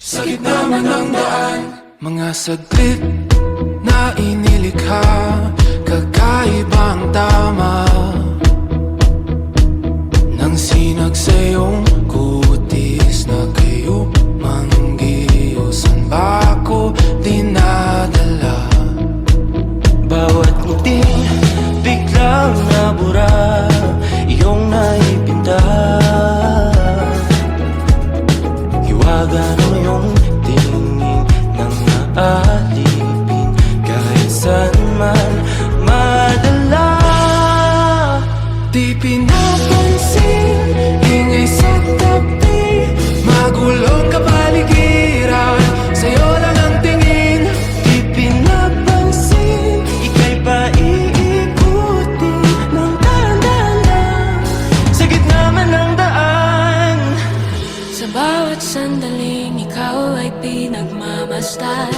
sa gitna man ng daan. Mga saglit na inilikha, kakaibang tama nang sinag sa iyong kutis na kayo manggiyosan ba ako dinadala? Bawat muting biglang nabura, iyong naipinta. Hiwaga ng iyong tingin nang naalipin, kahit saan man madala. Di pinapansin, ingay sa tabi, magulong kapaligiran, sa'yo lang ang tingin. Di pinapansin, ika'y paiikutin ng dahan-dahan sa gitna man ng daan. Sa bawat sandaling ikaw ay pinagmamasdan,